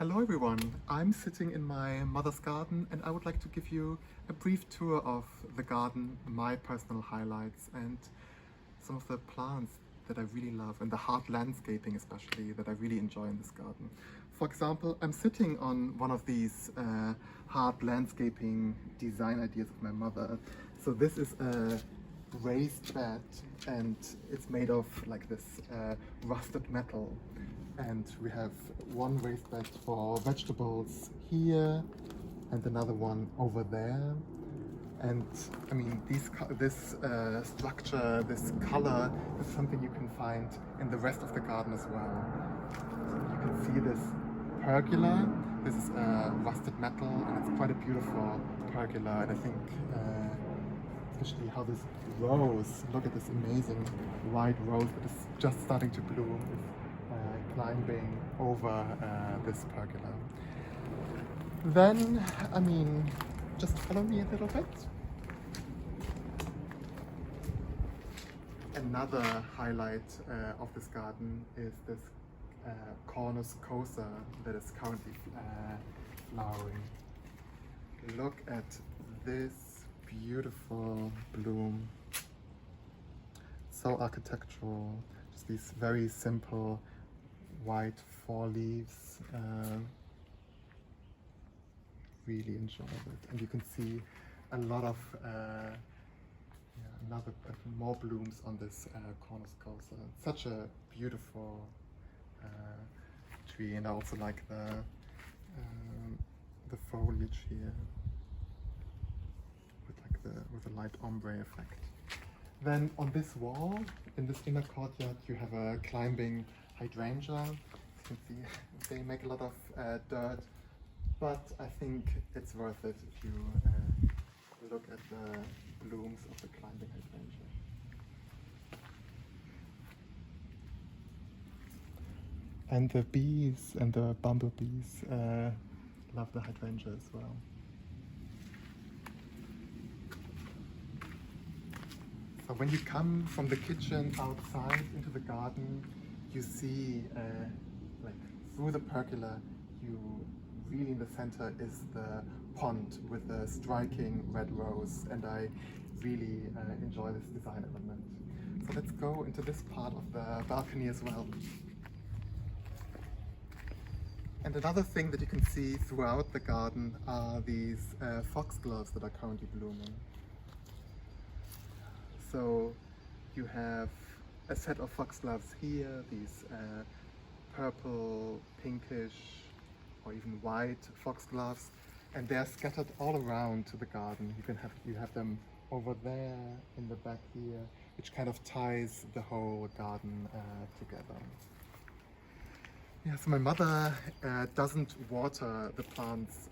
Hello everyone, I'm sitting in my mother's garden and I would like to give you a brief tour of the garden, my personal highlights and some of the plants that I really love and the hard landscaping especially that I really enjoy in this garden. For example, I'm sitting on one of these hard landscaping design ideas of my mother. So this is a raised bed and it's made of like this rusted metal. And we have one raised bed for vegetables here and another one over there. And I mean, this structure, this color is something you can find in the rest of the garden as well. So you can see this pergola. This is rusted metal and it's quite a beautiful pergola. And I think especially how this rose, look at this amazing white rose that is just starting to bloom. Climbing over this pergola. Then, I mean, just follow me a little bit. Another highlight of this garden is this Cornus Kousa that is currently flowering. Look at this beautiful bloom. So architectural, just these very simple white fall leaves. Really enjoy it, and you can see a lot of more blooms on this Cornus Kousa. Such a beautiful tree, and I also like the foliage here with the light ombre effect. Then on this wall, in this inner courtyard, you have a climbing Hydrangea. As you can see, they make a lot of dirt, but I think it's worth it if you look at the blooms of the climbing Hydrangea. And the bees and the bumblebees love the Hydrangea as well. So when you come from the kitchen outside into the garden, you see, like through the pergola, you really in the center is the pond with the striking red rose, and I really enjoy this design element. So let's go into this part of the balcony as well. And another thing that you can see throughout the garden are these foxgloves that are currently blooming. So you have a set of foxgloves here, these purple, pinkish, or even white foxgloves, and they're scattered all around the garden. You have them over there in the back here, which kind of ties the whole garden together. Yeah, so my mother doesn't water the plants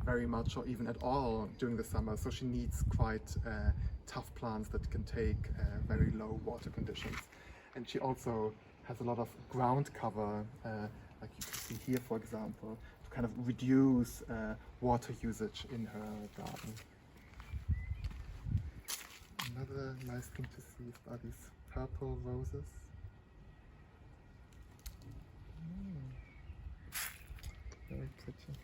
very much or even at all during the summer, so she needs quite tough plants that can take very low water conditions. And she also has a lot of ground cover, like you can see here for example, to kind of reduce water usage in her garden. Another nice thing to see are these purple roses. Very pretty.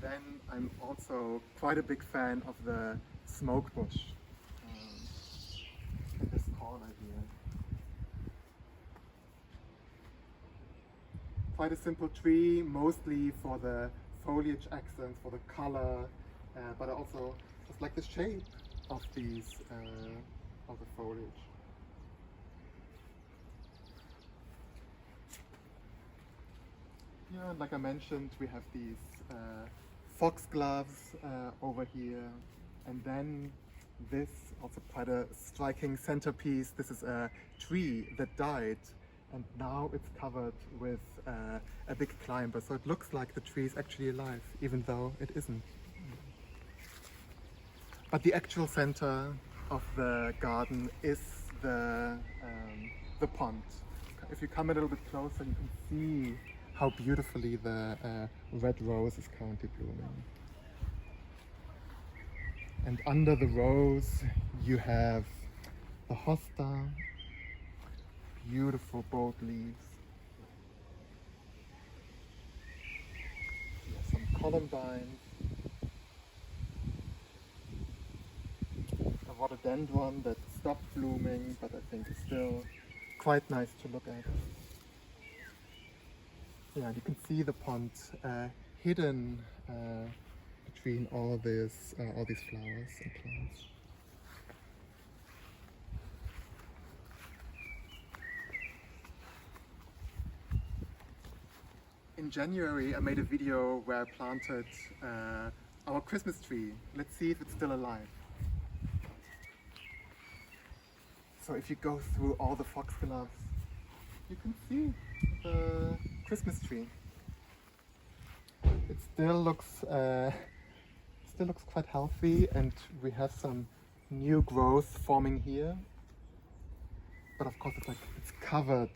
Then I'm also quite a big fan of the smoke bush in this corner here. Quite a simple tree, mostly for the foliage accents, for the color, but I also just like the shape of these of the foliage. Yeah, like I mentioned, we have these foxgloves over here, and then this also quite a striking centerpiece. This is a tree that died and now it's covered with a big climber, so it looks like the tree is actually alive even though it isn't. But the actual center of the garden is the pond. If you come a little bit closer, you can see how beautifully the red rose is currently blooming. And under the rose you have the hosta, beautiful bold leaves. Some columbines, a rhododendron that stopped blooming, but I think is still quite nice to look at. Yeah, you can see the pond hidden between all these flowers and plants. In January, I made a video where I planted our Christmas tree. Let's see if it's still alive. So if you go through all the foxgloves, you can see the Christmas tree. It still looks quite healthy, and we have some new growth forming here. But of course, it's covered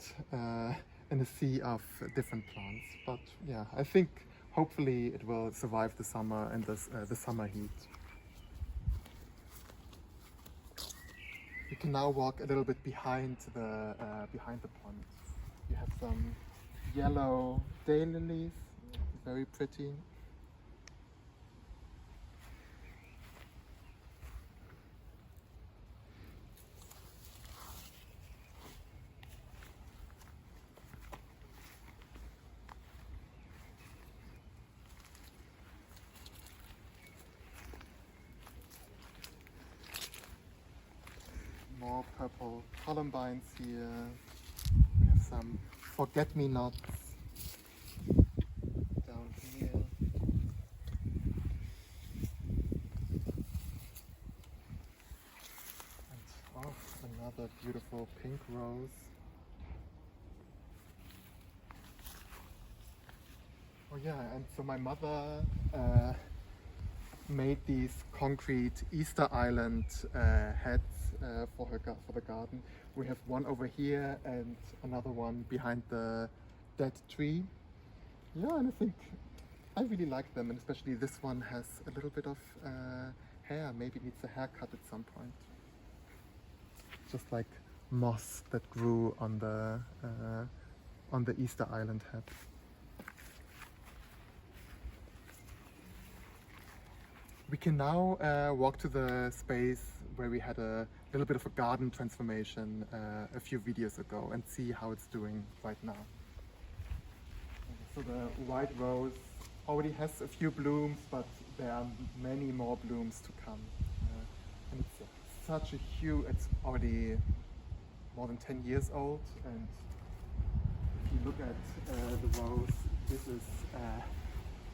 in a sea of different plants. But yeah, I think hopefully it will survive the summer and the summer heat. You can now walk a little bit behind the pond. You have some yellow daylilies, very pretty. More purple columbines here. We have some forget-me-nots down here. And another beautiful pink rose. Oh yeah, and so my mother made these concrete Easter Island heads for the garden. We have one over here and another one behind the dead tree. Yeah, and I think I really like them, and especially this one has a little bit of hair. Maybe it needs a haircut at some point. Just like moss that grew on the Easter Island head. We can now walk to the space where we had a little bit of a garden transformation a few videos ago and see how it's doing right now. So the white rose already has a few blooms, but there are many more blooms to come. And it's such a huge, it's already more than 10 years old, and if you look at the rose, this is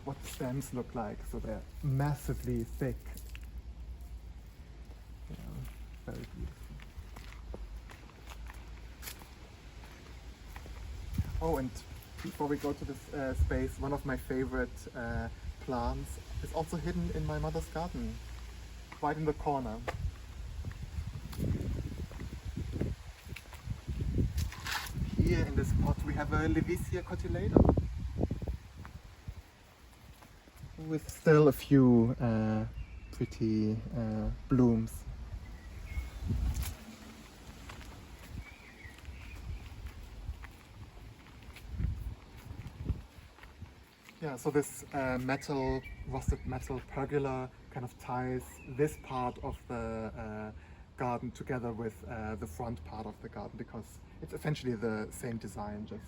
what the stems look like. So they're massively thick. Yeah, very beautiful. Oh, and before we go to this space, one of my favorite plants is also hidden in my mother's garden, right in the corner. Here in this pot we have a Levisia cotyledon, with still a few pretty blooms. Yeah, so this rusted metal pergola kind of ties this part of the garden together with the front part of the garden, because it's essentially the same design, just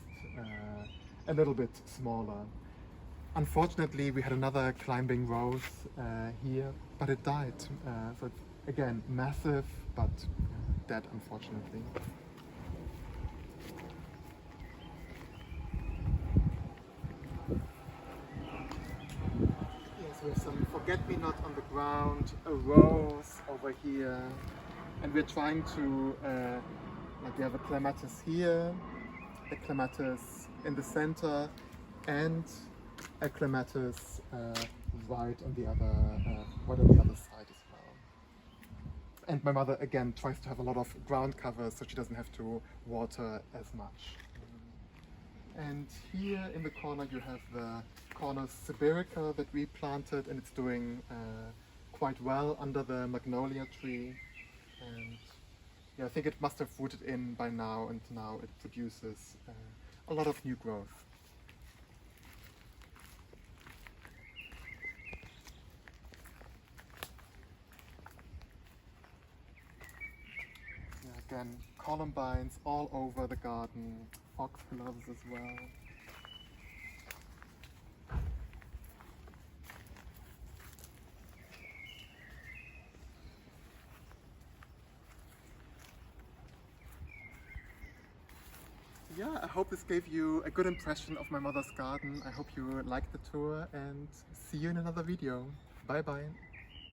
a little bit smaller. Unfortunately, we had another climbing rose here, but it died. So it's, again, massive, but dead, unfortunately. Yes, we have some forget-me-not on the ground, a rose over here, and we're trying to, like we have a clematis here, a clematis in the center, and a clematis right on the other side as well. And my mother again tries to have a lot of ground cover so she doesn't have to water as much. And here in the corner you have the Cornus Kousa that we planted, and it's doing quite well under the magnolia tree. And yeah, I think it must have rooted in by now, and now it produces a lot of new growth. Yeah, again, columbines all over the garden, foxgloves as well. Yeah, I hope this gave you a good impression of my mother's garden. I hope you liked the tour, and see you in another video. Bye bye.